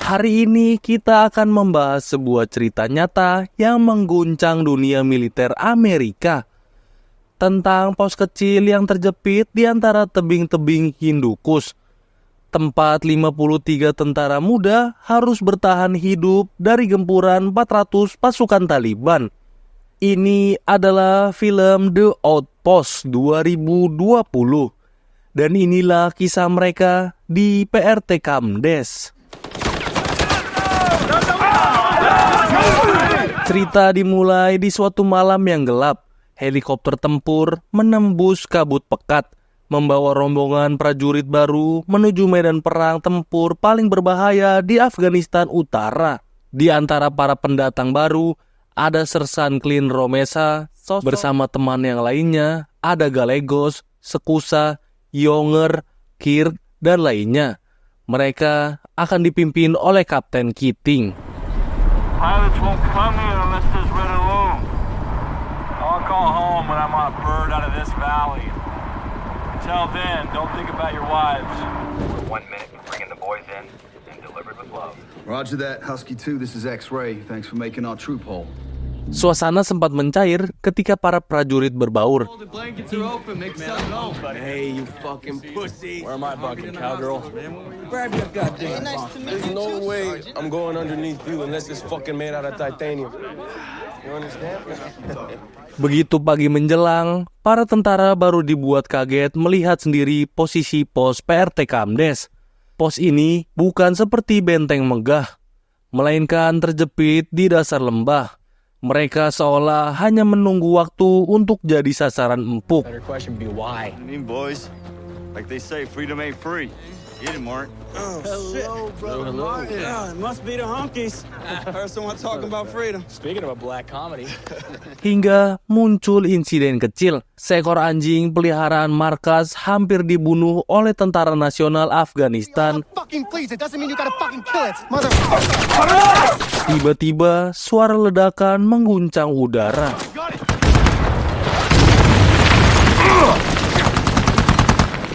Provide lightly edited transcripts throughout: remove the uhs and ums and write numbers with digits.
Hari ini kita akan membahas sebuah cerita nyata yang mengguncang dunia militer Amerika. Tentang pos kecil yang terjepit di antara tebing-tebing Hindukush. Tempat 53 tentara muda harus bertahan hidup dari gempuran 400 pasukan Taliban. Ini adalah film The Outpost 2020. Dan inilah kisah mereka di PRT Kamdes. Cerita dimulai di suatu malam yang gelap. Helikopter tempur menembus kabut pekat, membawa rombongan prajurit baru menuju medan perang tempur paling berbahaya di Afghanistan Utara. Di antara para pendatang baru, ada Sersan Clint Romesa bersama teman yang lainnya, ada Gallegos, Sekusa, Younger, Kirk, dan lainnya. Mereka akan dipimpin oleh Kapten Keating. Pilots won't come here unless there's red alone. I'll call home when I'm on a bird out of this valley. Until then, don't think about your wives. 1 minute to bringing the boys in and delivered with love. Roger that, Husky 2, this is X-Ray. Thanks for making our troop hole. Suasana sempat mencair ketika para prajurit berbaur. Hey, you fucking pussy. Where am I, fucking cowgirl? Grab your goddamn There's no way I'm going underneath you unless it's fucking made out of titanium. You understand? Begitu pagi menjelang, para tentara baru dibuat kaget melihat sendiri posisi pos PRT Kamdes. Pos ini bukan seperti benteng megah, melainkan terjepit di dasar lembah. Mereka seolah hanya menunggu waktu untuk jadi sasaran empuk. I mean, boys, like they say, freedom ain't free. Get it, Mark. Oh, hello, brother Martin. Yeah, it must be the honkies. Heard someone talking about freedom. Speaking of a black comedy. Hingga muncul insiden kecil. Seekor anjing peliharaan markas hampir dibunuh oleh tentara nasional Afghanistan. Tiba-tiba suara ledakan mengguncang udara.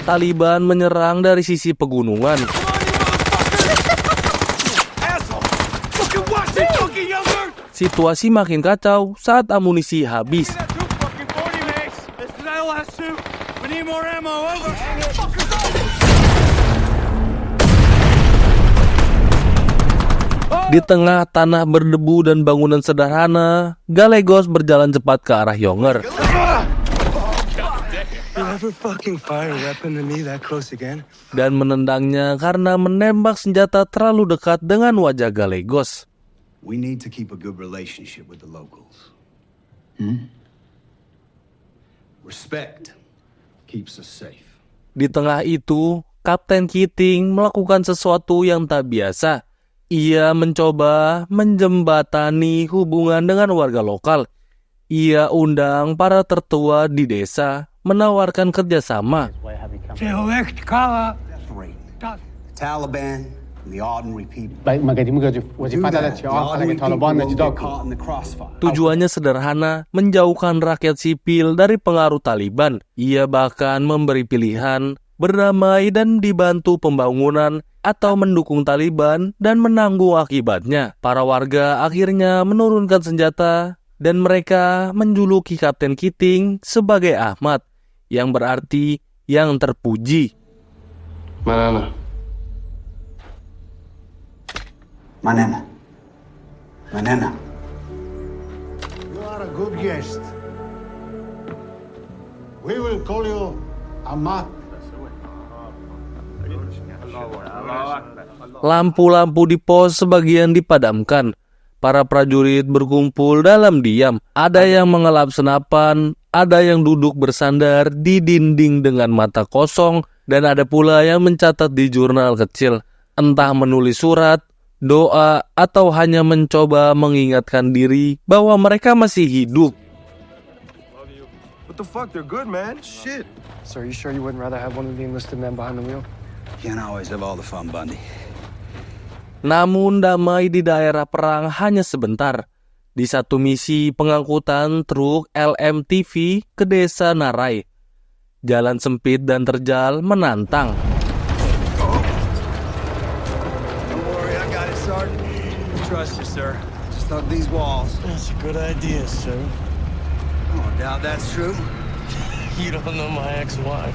Taliban menyerang dari sisi pegunungan. Situasi makin kacau saat amunisi habis. Di tengah tanah berdebu dan bangunan sederhana, Gallegos berjalan cepat ke arah Younger. Dan menendangnya karena menembak senjata terlalu dekat dengan wajah Gallegos. We need to keep a good relationship with the locals. Respect keeps us safe. Di tengah itu, Kapten Keating melakukan sesuatu yang tak biasa. Ia mencoba menjembatani hubungan dengan warga lokal. Ia undang para tertua di desa menawarkan kerjasama. Taliban, the ordinary people. Tujuannya sederhana, menjauhkan rakyat sipil dari pengaruh Taliban. Ia bahkan memberi pilihan, berdamai dan dibantu pembangunan, atau mendukung Taliban dan menanggung akibatnya. Para warga akhirnya menurunkan senjata dan mereka menjuluki Kapten Keating sebagai Ahmad, yang berarti yang terpuji. Manana. You are a good guest. We will call you Ahmad. Lampu-lampu di pos sebagian dipadamkan. Para prajurit berkumpul dalam diam. Ada yang mengelap senapan, ada yang duduk bersandar di dinding dengan mata kosong, dan ada pula yang mencatat di jurnal kecil. Entah menulis surat, doa, atau hanya mencoba mengingatkan diri bahwa mereka masih hidup. What the fuck? They're good, man. Shit. So are you sure you wouldn't rather have one of the enlisted men behind the wheel? Can't always have all the fun, Bundy. Namun damai di daerah perang hanya sebentar. Di satu misi pengangkutan truk LMTV ke desa Narai, jalan sempit dan terjal menantang. trust you, sir. Just hug these walls. That's a good idea, sir. Oh, I doubt that's true. You don't know my ex-wife.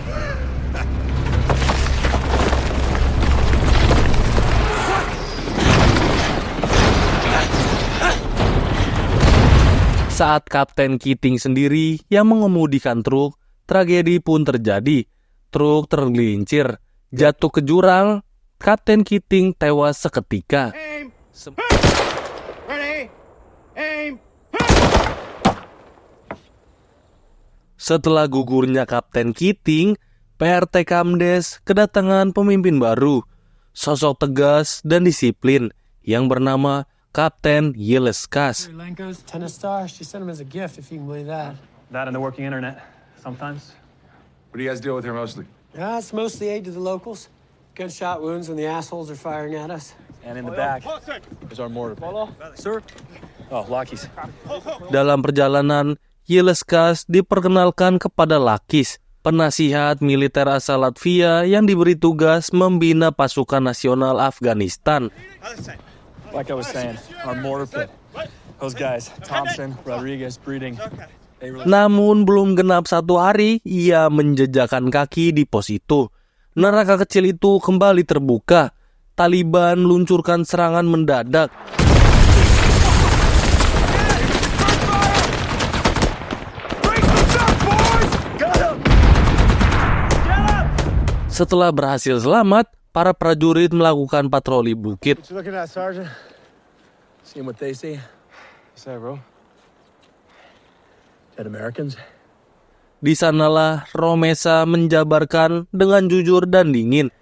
Saat Kapten Keating sendiri yang mengemudikan truk, tragedi pun terjadi. Truk tergelincir, jatuh ke jurang, Kapten Keating tewas seketika. Setelah gugurnya Kapten Keating, PRT Kamdes kedatangan pemimpin baru, sosok tegas dan disiplin yang bernama Kapten Yileskas. Lenko's tennis star. She sent him as a gift, if you can believe that. That and the working internet, sometimes. What do you guys deal with here mostly? Yeah, it's mostly aid to the locals. Gunshot wounds when the assholes are firing at us. And in the back is our mortar pit. Sir? Oh, Lockies. Dalam perjalanan, Yileskas diperkenalkan kepada Lakis, penasihat militer asal Latvia yang diberi tugas membina pasukan nasional Afghanistan. Like I was saying, our mortar pit. Those guys, Thompson, Rodriguez, Breeding. Namun belum genap 1 hari, ia menjejakkan kaki di pos itu. Neraka kecil itu kembali terbuka. Taliban luncurkan serangan mendadak. Setelah berhasil selamat, para prajurit melakukan patroli bukit. What you looking at, Sergeant? Seeing what they see. What's that, bro? Dead Americans? Di sanalah Romesa menjabarkan dengan jujur dan dingin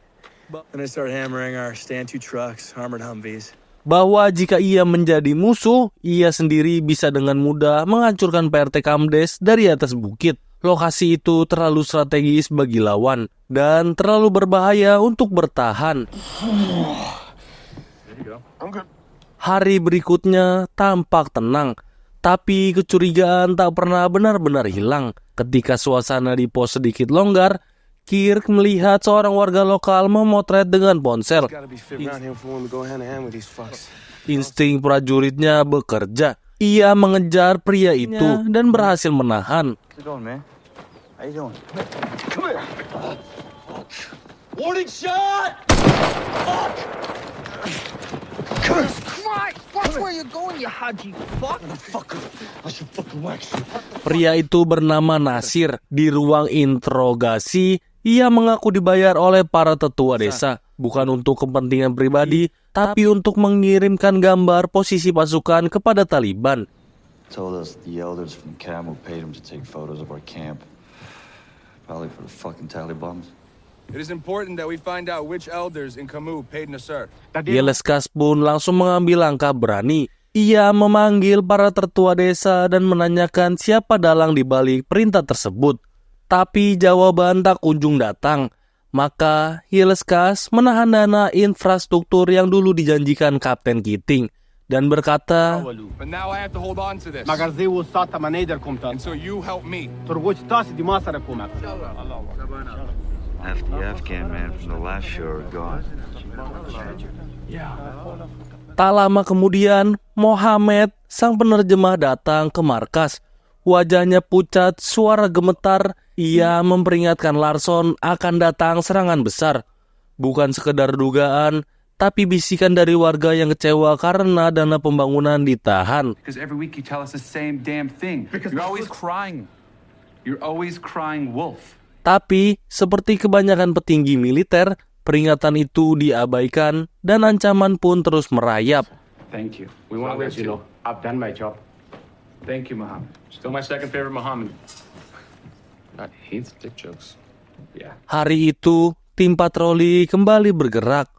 Then they start hammering our Stand 2 trucks, armored Humvees. bahwa jika ia menjadi musuh, ia sendiri bisa dengan mudah menghancurkan PRT Kamdes dari atas bukit. Lokasi itu terlalu strategis bagi lawan dan terlalu berbahaya untuk bertahan. Hari berikutnya tampak tenang, tapi kecurigaan tak pernah benar-benar hilang. Ketika suasana di pos sedikit longgar, Kirk melihat seorang warga lokal memotret dengan ponsel. Gotta be fit around here for when we go hand in hand with these fucks. Insting prajuritnya bekerja. Ia mengejar pria itu dan berhasil menahan. How's it going, man? How you doing? Warning shot! Watch where you're going, you haji fuck. I should fucking wax you. Pria itu bernama Nasir. Di ruang interogasi, ia mengaku dibayar oleh para tetua desa. Bukan untuk kepentingan pribadi, tapi untuk mengirimkan gambar posisi pasukan kepada Taliban. Told us the elders from the camp who paid him to take photos of our camp. Probably for the fucking Taliban. It is important that we find out which elders in Camus paid Nasser. Yileskas pun langsung mengambil langkah berani. Ia memanggil para tertua desa dan menanyakan siapa dalang di balik perintah tersebut. Tapi jawaban tak kunjung datang. Maka Yileskas menahan dana infrastruktur yang dulu dijanjikan Kapten Keating dan berkata, But now I have to hold on to this. And so you help me. Half the Afghan man from the last show are gone. tak lama kemudian Mohammed, sang penerjemah datang ke markas. Wajahnya pucat, suara gemetar. Ia memperingatkan Larson akan datang serangan besar. Bukan sekedar dugaan, tapi bisikan dari warga yang kecewa karena dana pembangunan ditahan. Because every week you tell us the same damn thing. You're always crying. You're always crying wolf. Tapi, seperti kebanyakan petinggi militer, peringatan itu diabaikan dan ancaman pun terus merayap. Thank you. We want to let you know I've done my job. Thank you, Muhammad. Still my second favorite Muhammad. I hate dick jokes. Yeah. Hari itu, tim patroli kembali bergerak.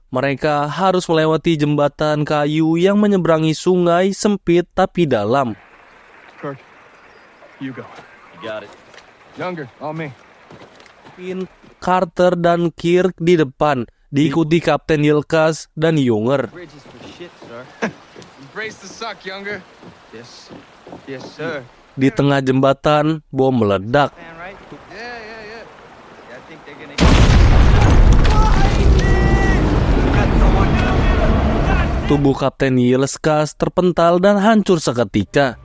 Mereka harus melewati jembatan kayu yang menyeberangi sungai sempit tapi dalam. Kirk, you go. You got it. Younger, on me. Carter dan Kirk di depan, diikuti Kapten Yileskas dan Younger. Embrace the suck, Younger. Yes. Yes, sir. Di tengah jembatan, bom meledak. Yeah. I think they're gonna... Tubuh Kapten Yileskas terpental dan hancur seketika.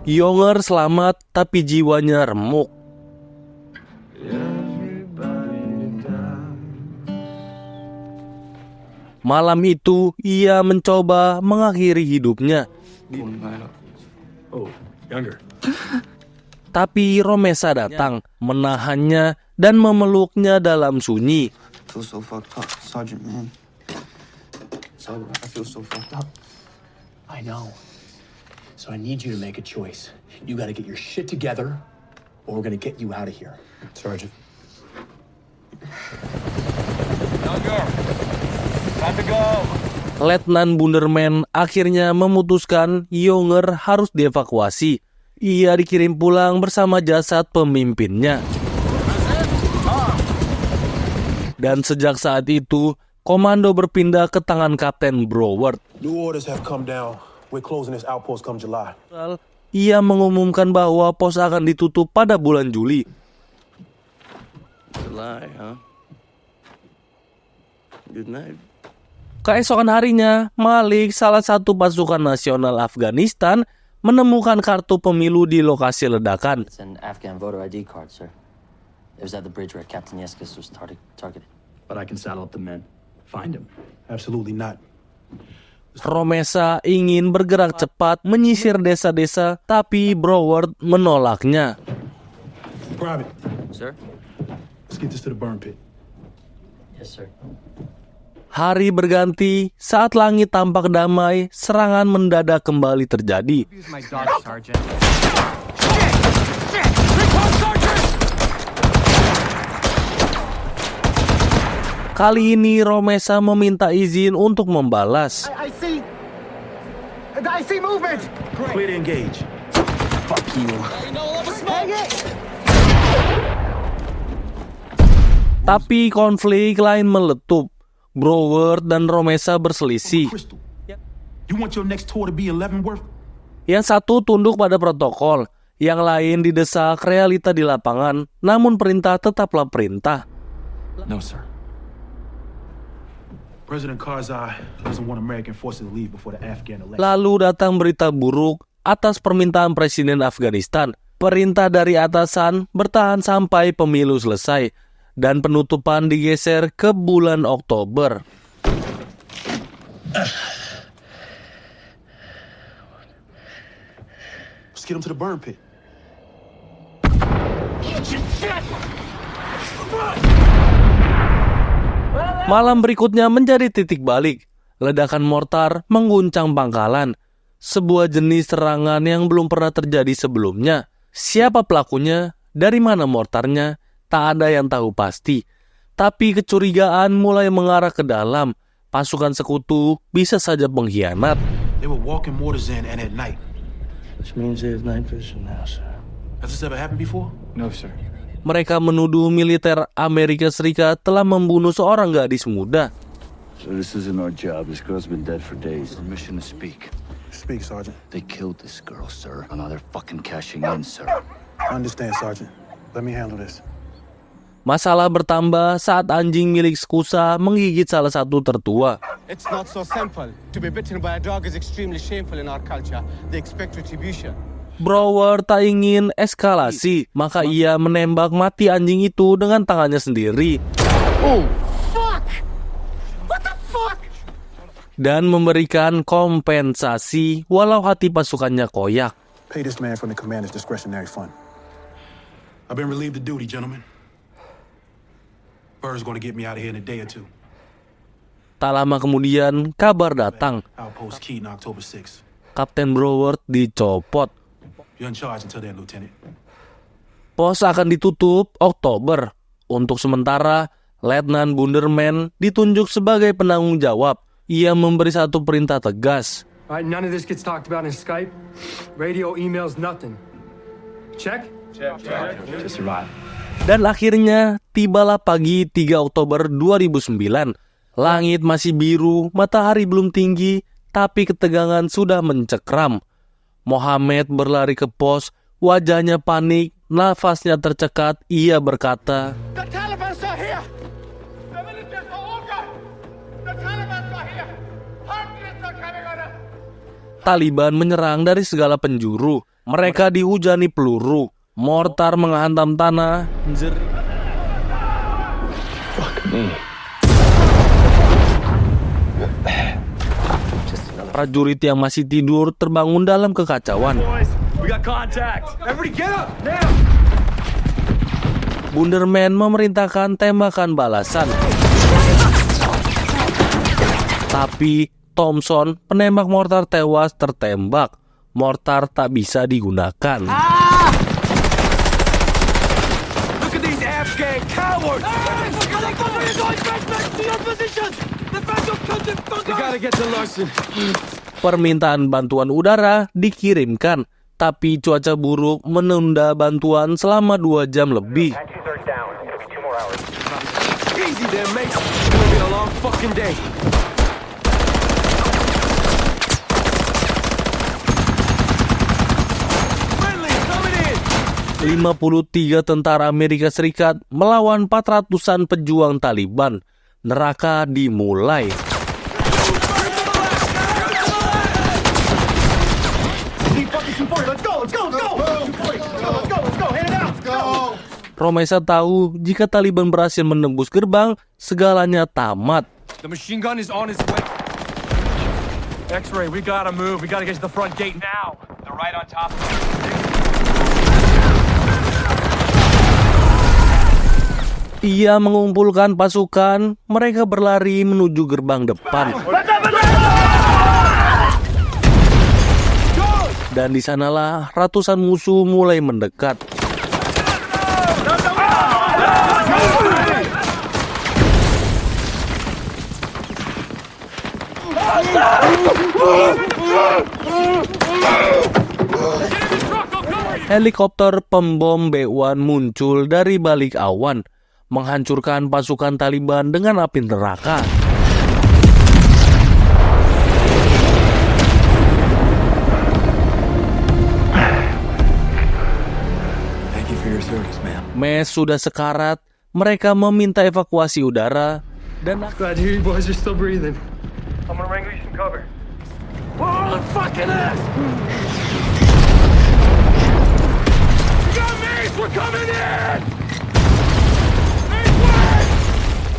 Younger selamat tapi jiwanya remuk. Malam itu ia mencoba mengakhiri hidupnya. Oh, Younger. Tapi Romesa datang, menahannya dan memeluknya dalam sunyi. I feel so fucked up, Sergeant, man. Sergeant, I feel so fucked up. I know. So I need you to make a choice. You gotta get your shit together, or we're gonna get you out of here. Sergeant. Younger, time to go. Letnan Bunderman akhirnya memutuskan Younger harus dievakuasi. Ia dikirim pulang bersama jasad pemimpinnya. Dan sejak saat itu, komando berpindah ke tangan Kapten Broward. New orders have come down. We're closing this outpost come July. Ia mengumumkan bahwa pos akan ditutup pada bulan Juli. July, huh? Good night. Keesokan harinya, Malik, salah satu pasukan nasional Afghanistan, menemukan kartu pemilu di lokasi ledakan. It's an Afghan voter ID card, sir. It was at the bridge where Captain Yeskas was targeted. But I can saddle up the men. Find him. Absolutely not. Romesa ingin bergerak cepat menyisir desa-desa, tapi Broward menolaknya. Private, Sir? let's get this to the burn pit. Yes, sir. Hari berganti, saat langit tampak damai, serangan mendadak kembali terjadi. Kali ini Romesa meminta izin untuk membalas. I see movement. Clear to engage. Fuck you. Tapi konflik lain meletup. Broward dan Romesa berselisih. You want your next tour to be in Leavenworth? Yang satu tunduk pada protokol, yang lain didesak realita di lapangan, namun perintah tetaplah perintah. No, sir. President Karzai doesn't want American forces to leave before the Afghan election. Lalu datang berita buruk atas permintaan Presiden Afghanistan. Perintah dari atasan bertahan sampai pemilu selesai dan penutupan digeser ke bulan Oktober. Let's get them to the burn pit. Malam berikutnya menjadi titik balik. Ledakan mortar mengguncang pangkalan. Sebuah jenis serangan yang belum pernah terjadi sebelumnya. Siapa pelakunya? Dari mana mortarnya? Tak ada yang tahu pasti. Tapi kecurigaan mulai mengarah ke dalam. Pasukan sekutu bisa saja pengkhianat. They were walking mortars in and at night. Which means there's night vision now, sir. Has this ever happened before? No, sir. Mereka menuduh militer Amerika Serikat telah membunuh seorang gadis muda. So this isn't our job. This girl's been dead for days. Permission to speak. Speak, Sergeant. They killed this girl, sir. And now they're fucking cashing in, sir. I understand, Sergeant. Let me handle this. Masalah bertambah saat anjing milik Skusa menggigit salah satu tertua. It's not so simple. To be bitten by a dog is extremely shameful in our culture. They expect retribution. Broward tak ingin eskalasi, maka ia menembak mati anjing itu dengan tangannya sendiri. Oh, fuck! What the fuck? Dan memberikan kompensasi walau hati pasukannya koyak. Pay this man from the commander's discretionary fund. I've been relieved of duty, gentlemen. Bird's going to get me out of here in a day or two. Tak lama kemudian, kabar datang. Outpost Keaton, October 6th. Kapten Broward dicopot. You're in charge until then, Lieutenant. Pos akan ditutup Oktober. Untuk sementara, Letnan Bunderman ditunjuk sebagai penanggung jawab. Ia memberi satu perintah tegas. All right, none of this gets talked about in Skype. Radio, emails, nothing. Check? Just arrived. Dan akhirnya, tibalah pagi 3 Oktober 2009. Langit masih biru, matahari belum tinggi, tapi ketegangan sudah mencekram. Mohammed berlari ke pos, wajahnya panik, nafasnya tercekat. Ia berkata, The Taliban's are here! Taliban menyerang dari segala penjuru. Mereka dihujani peluru, mortar menghantam tanah. Prajurit yang masih tidur terbangun dalam kekacauan. Bunderman memerintahkan tembakan balasan. Tapi Thompson, penembak mortar tewas tertembak. Mortar tak bisa digunakan. Look at these Afghan cowards! We gotta get to Larson. Permintaan bantuan udara dikirimkan, tapi cuaca buruk menunda bantuan selama 2 jam lebih. Easy there, mate. It's gonna be a long fucking day. 53 tentara Amerika Serikat melawan 400-an pejuang Taliban. Neraka dimulai. Romesa tahu jika Taliban berhasil menembus gerbang, segalanya tamat. The machine gun is on its way. X-ray, we gotta move. We gotta get to the front gate now. They're right on top of us. Ia mengumpulkan pasukan, mereka berlari menuju gerbang depan. Dan di sanalah ratusan musuh mulai mendekat. Helikopter pembom B-1 muncul dari balik awan, menghancurkan pasukan Taliban dengan api neraka. Thank you for your service, man. Mes sudah sekarat, mereka meminta evakuasi udara dan Glad to hear you boys are still breathing. I'm gonna wrangle you some cover. Whoa, the fucking ass! You got mace! We're coming in!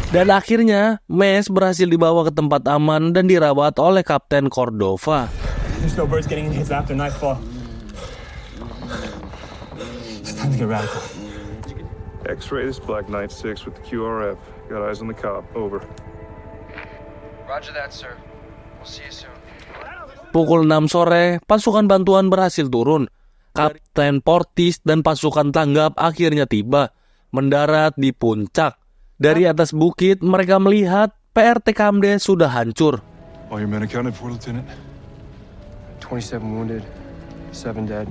Dan akhirnya, Mes berhasil dibawa ke tempat aman dan dirawat oleh Kapten Cordova. There's no birds getting in his after nightfall. It's time to get radical. X-ray, this Black Knight 6 with the QRF. Got eyes on the cop. Over. Roger that, sir. We'll see you soon. Pukul 6 sore, pasukan bantuan berhasil turun. Kapten Portis dan pasukan tanggap akhirnya tiba, mendarat di puncak. Dari atas bukit, mereka melihat PRT Camden sudah hancur. All your men accounted for, Lieutenant? 27 wounded, 7 dead.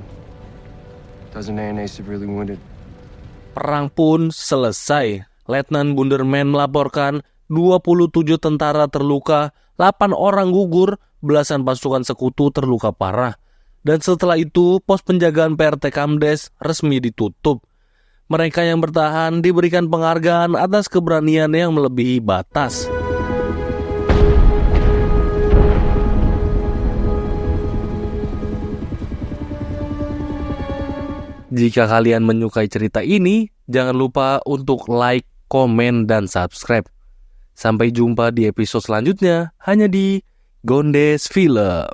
Dozen ANA severely wounded. Perang pun selesai. Letnan Bunderman melaporkan 27 tentara terluka, 8 orang gugur, belasan pasukan sekutu terluka parah. Dan setelah itu, pos penjagaan PRT Camden resmi ditutup. Mereka yang bertahan diberikan penghargaan atas keberanian yang melebihi batas. Jika kalian menyukai cerita ini, jangan lupa untuk like, komen, dan subscribe. Sampai jumpa di episode selanjutnya, hanya di Gondes Film.